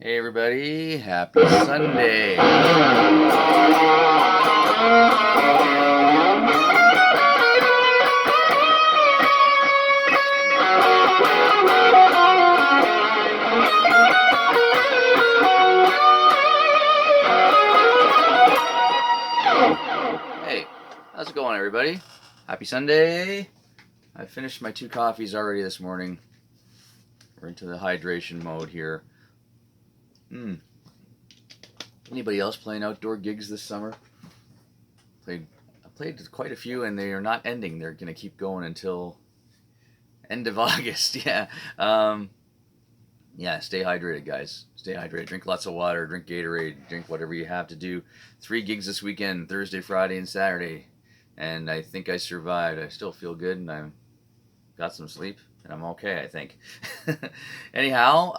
Hey everybody, happy Sunday. Hey, how's it going everybody? Happy Sunday. I finished my 2 coffees already this morning. We're into the hydration mode here. Anybody else playing outdoor gigs this summer? I played quite a few and they are not ending. They're going to keep going until end of August. Yeah. Yeah, stay hydrated, guys. Stay hydrated. Drink lots of water. Drink Gatorade. Drink whatever you have to do. 3 gigs this weekend, Thursday, Friday, and Saturday. And I think I survived. I still feel good, and I got some sleep, and I'm okay, I think. Anyhow,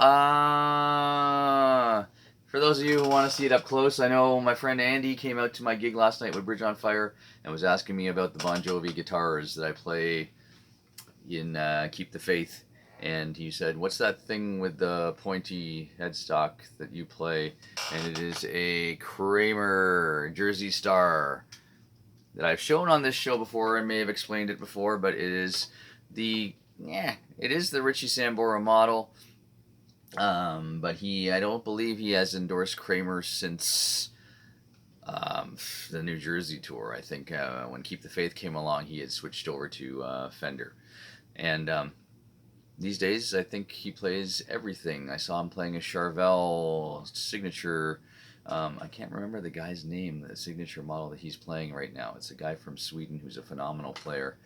for those of you who want to see it up close, I know my friend Andy came out to my gig last night with Bridge on Fire and was asking me about the Bon Jovi guitars that I play in Keep the Faith. And he said, what's that thing with the pointy headstock that you play? And it is a Kramer Jersey Star that I've shown on this show before. I may have explained it before, but it is the Richie Sambora model. But I don't believe he has endorsed Kramer since the New Jersey tour. I think when Keep the Faith came along, he had switched over to Fender. And these days, I think he plays everything. I saw him playing a Charvel signature. I can't remember the guy's name, the signature model that he's playing right now. It's a guy from Sweden who's a phenomenal player.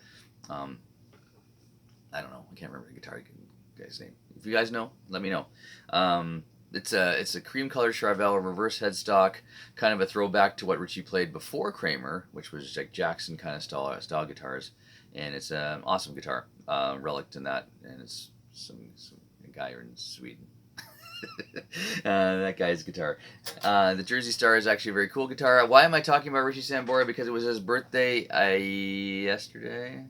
I don't know. I can't remember the guitar guy's name. If you guys know, let me know. It's a cream colored Charvel reverse headstock, kind of a throwback to what Richie played before Kramer, which was like Jackson kind of style guitars. And it's an awesome guitar, relic in that, and it's a guy in Sweden. That guy's guitar. The Jersey Star is actually a very cool guitar. Why am I talking about Richie Sambora? Because it was his birthday yesterday,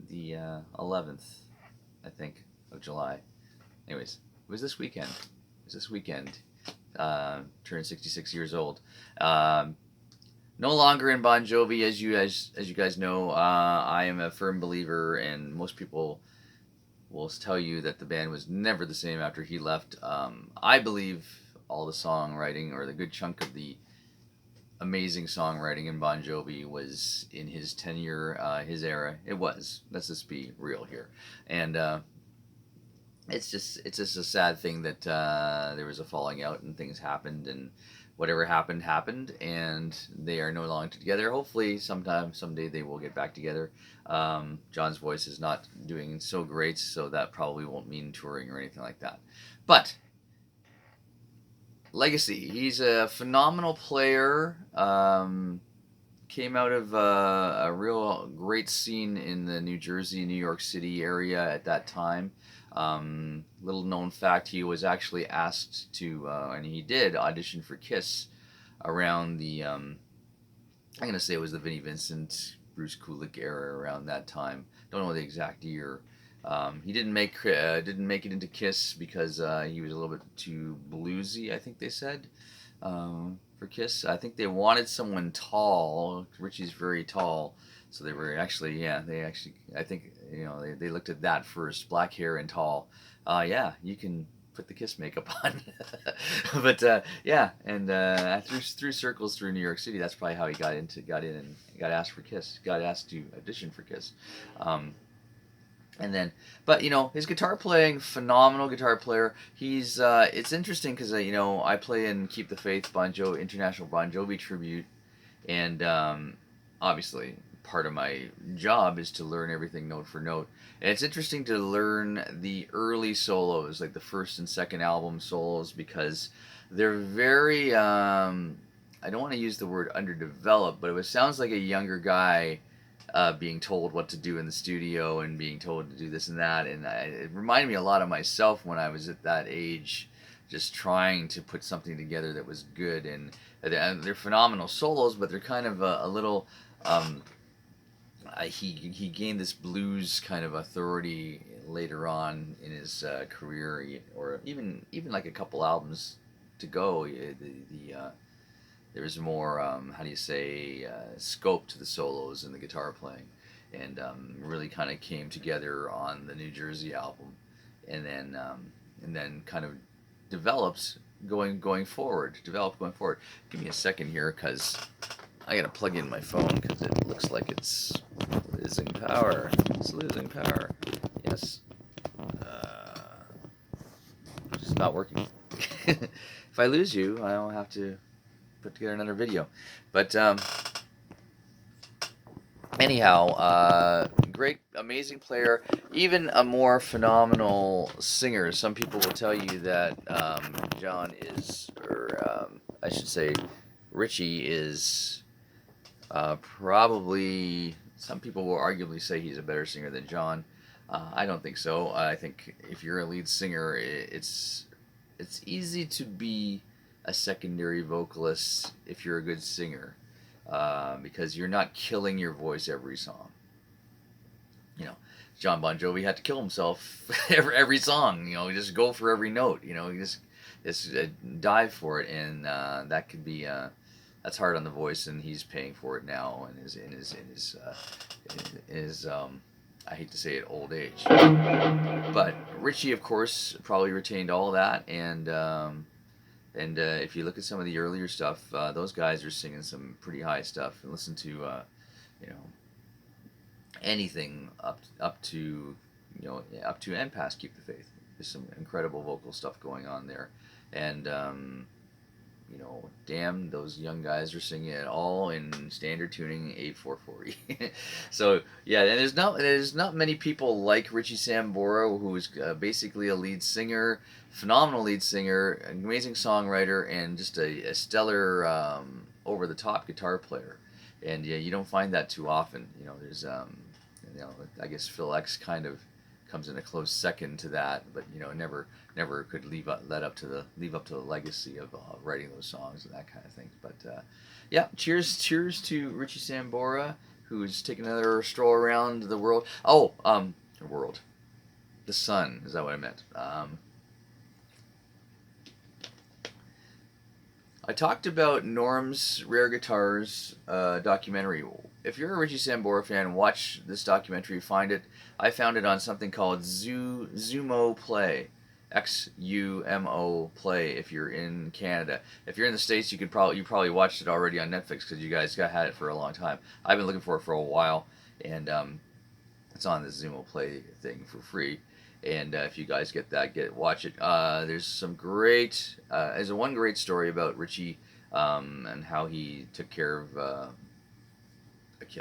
the 11th, I think, of July. Anyways, it was this weekend. Turned 66 years old. No longer in Bon Jovi, as you guys know. I am a firm believer, and most people will tell you that the band was never the same after he left. I believe all the songwriting, or the good chunk of the amazing songwriting in Bon Jovi, was in his tenure, his era. It was. Let's just be real here. And it's just a sad thing that there was a falling out and things happened, and whatever happened, and they are no longer together. Hopefully someday they will get back together. John's voice is not doing so great, so that probably won't mean touring or anything like that. But legacy, he's a phenomenal player. Came out of a real great scene in the New Jersey, New York City area at that time. Little known fact, he was actually asked to, and he did, audition for Kiss around the, I'm going to say it was the Vinnie Vincent, Bruce Kulick era around that time. Don't know the exact year. He didn't make it into Kiss because he was a little bit too bluesy, I think they said, for Kiss. I think they wanted someone tall. Richie's very tall. So they were actually, I think, they looked at that first, black hair and tall. You can put the Kiss makeup on. But through circles through New York City, that's probably how he got in and got asked for Kiss. Got asked to audition for Kiss. But his guitar playing, phenomenal guitar player. He's it's interesting because I play in Keep the Faith International Bon Jovi tribute, and obviously part of my job is to learn everything note for note. And it's interesting to learn the early solos, like the first and second album solos, because they're very, I don't want to use the word underdeveloped, but it sounds like a younger guy being told what to do in the studio and being told to do this and that. And it reminded me a lot of myself when I was at that age, just trying to put something together that was good. And they're phenomenal solos, but they're kind of a little he gained this blues kind of authority later on in his career, or even like a couple albums to go. There was more, how do you say, scope to the solos and the guitar playing, and really kind of came together on the New Jersey album, and then kind of developed going forward. Developed going forward. Give me a second here, because I gotta plug in my phone because it looks like it's losing power. It's losing power. Yes. It's not working. If I lose you, I'll have to put together another video. But anyhow, great, amazing player. Even a more phenomenal singer. Some people will tell you that John is, or I should say, Richie is probably. Some people will arguably say he's a better singer than John. I don't think so. I think if you're a lead singer, it's easy to be a secondary vocalist if you're a good singer, because you're not killing your voice every song. You know, John Bon Jovi had to kill himself every song. You know, just go for every note. You know, just dive for it, and that could be that's hard on the voice, and he's paying for it now in his I hate to say it, old age. But Richie, of course, probably retained all that, and if you look at some of the earlier stuff, those guys are singing some pretty high stuff. And listen to you know, anything up to up to and past Keep the Faith. There's some incredible vocal stuff going on there, and damn, those young guys are singing it all in standard tuning, A440. So yeah, and there's not many people like Richie Sambora, who is basically a lead singer, phenomenal lead singer, amazing songwriter, and just a stellar over the top guitar player. And yeah, you don't find that too often. There's I guess Phil X kind of comes in a close second to that, but never could leave up to the legacy of writing those songs and that kind of thing. But yeah, cheers to Richie Sambora, who's taking another stroll around the world. The sun, is that what I meant? I talked about Norm's Rare Guitars documentary. If you're a Richie Sambora fan, watch this documentary. Find it. I found it on something called Xumo Play. XUMO Play. If you're in Canada, if you're in the States, you probably watched it already on Netflix, because you guys had it for a long time. I've been looking for it for a while, and it's on the Xumo Play thing for free. And if you guys get that, watch it. There's some great. There's one great story about Richie and how he took care of a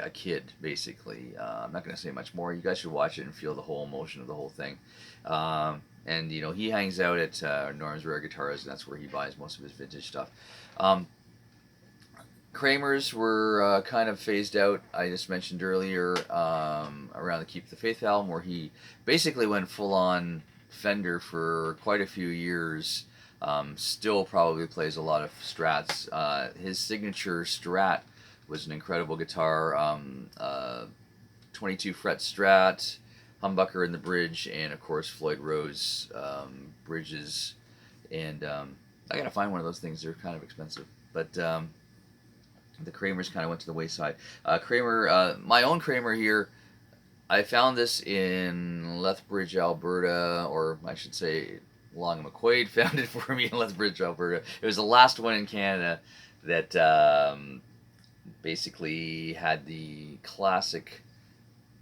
kid, basically. I'm not going to say much more. You guys should watch it and feel the whole emotion of the whole thing. And he hangs out at Norm's Rare Guitars, and that's where he buys most of his vintage stuff. Kramers were kind of phased out. I just mentioned earlier around the Keep the Faith album, where he basically went full on Fender for quite a few years. Still probably plays a lot of Strats. His signature Strat was an incredible guitar, 22 fret Strat, humbucker in the bridge, and of course Floyd Rose bridges. And I gotta find one of those things. They're kind of expensive, but the Kramers kind of went to the wayside. Kramer, my own Kramer here, I found this in Lethbridge, Alberta, or I should say Long McQuaid found it for me in Lethbridge, Alberta. It was the last one in Canada that basically had the classic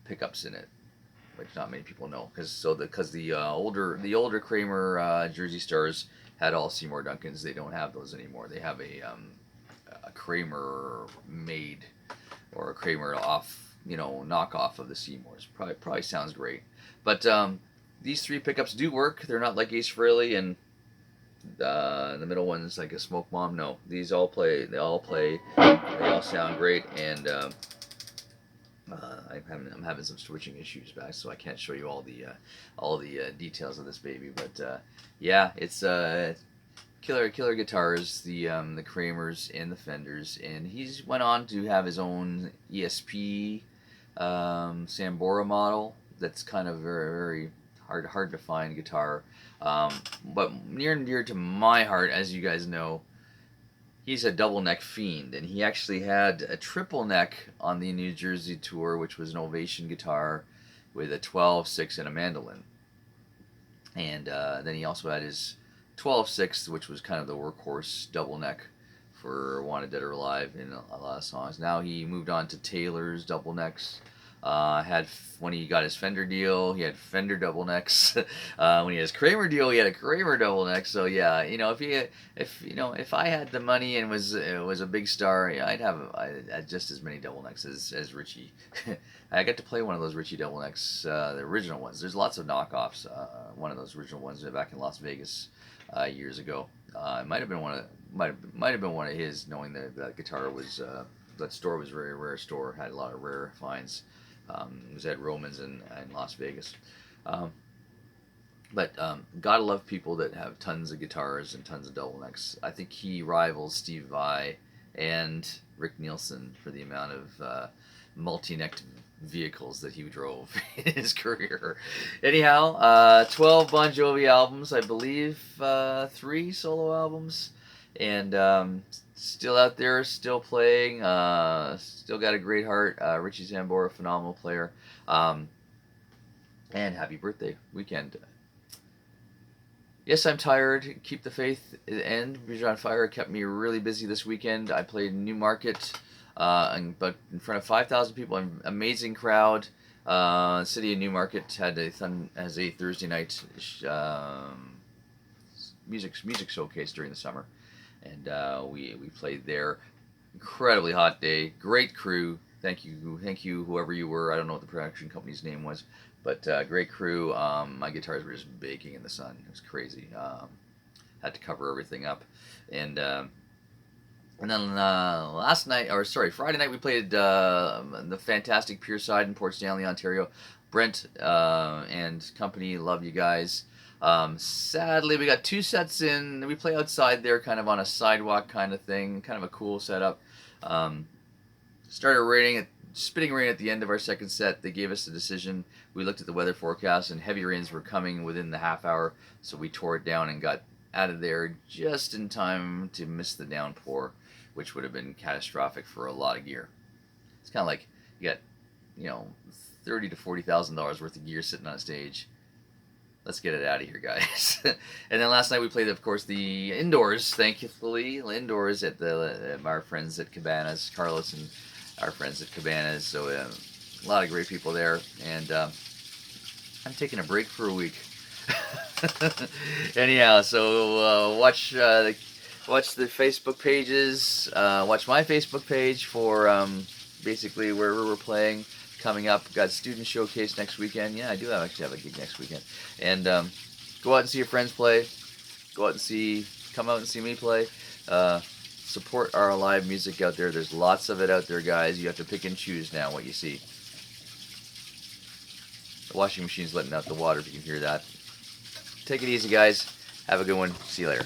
pickups in it, which not many people know, because the older Kramer Jersey Stars had all Seymour Duncans. They don't have those anymore. They have a Kramer made, or a Kramer knockoff of the Seymours. Probably sounds great, but these three pickups do work. They're not like Ace Frehley and the middle one's like a Smoke Bomb. No, these all play. They all sound great, and I'm having some switching issues back, so I can't show you all the details of this baby. But yeah, it's killer guitars, the Kramers and the Fenders, and he's went on to have his own ESP Sambora model. That's kind of very hard to find guitar. But near and dear to my heart, as you guys know, he's a double neck fiend, and he actually had a triple neck on the New Jersey tour, which was an Ovation guitar with a 12-6 and a mandolin. And then he also had his 12-6, which was kind of the workhorse double neck for Wanted Dead or Alive in a lot of songs. Now he moved on to Taylor's double necks. Had when he got his Fender deal, he had Fender double necks. When he had his Kramer deal, he had a Kramer double neck. So yeah, if I had the money and was a big star, yeah, I'd have just as many double necks as Richie. I got to play one of those Richie double necks, the original ones. There's lots of knockoffs. One of those original ones back in Las Vegas years ago. It might have been one of his. Knowing that guitar was that store was a very rare store, had a lot of rare finds. It was at Roman's in Las Vegas. But gotta love people that have tons of guitars and tons of double necks. I think he rivals Steve Vai and Rick Nielsen for the amount of multi-necked vehicles that he drove in his career. Anyhow, 12 Bon Jovi albums, I believe, 3 solo albums, and still out there, still playing, still got a great heart. Richie Sambora, phenomenal player. And happy birthday weekend. Yes, I'm tired. Keep the faith and Bridge on Fire kept me really busy this weekend. I played Newmarket, but in front of 5,000 people, an amazing crowd. City of Newmarket has a Thursday night music showcase during the summer, and we played there. Incredibly hot day, great crew. Thank you, whoever you were. I don't know what the production company's name was, but great crew. My guitars were just baking in the sun. It was crazy. Had to cover everything up, and then Friday night we played the fantastic Pure Side in Port Stanley, Ontario. Brent and company, love you guys. Sadly, we got 2 sets in. We play outside there, kind of on a sidewalk kind of thing, kind of a cool setup. Started spitting rain at the end of our second set. They gave us a decision. We looked at the weather forecast, and heavy rains were coming within the half hour, so we tore it down and got out of there just in time to miss the downpour, which would have been catastrophic for a lot of gear. It's kind of like you got, $30,000 to $40,000 worth of gear sitting on stage. Let's get it out of here, guys. And then last night we played, of course, the indoors, thankfully, indoors at our friends at Cabanas, Carlos and our friends at Cabanas. So a lot of great people there. And I'm taking a break for a week. Anyhow, so watch the Facebook pages. Watch my Facebook page for basically wherever we're playing. Coming up, got student showcase next weekend. Yeah, I do actually have a gig next weekend. And go out and see your friends play. Come out and see me play. Support our live music out there. There's lots of it out there, guys. You have to pick and choose now what you see. The washing machine's letting out the water, if you can hear that. Take it easy, guys. Have a good one. See you later.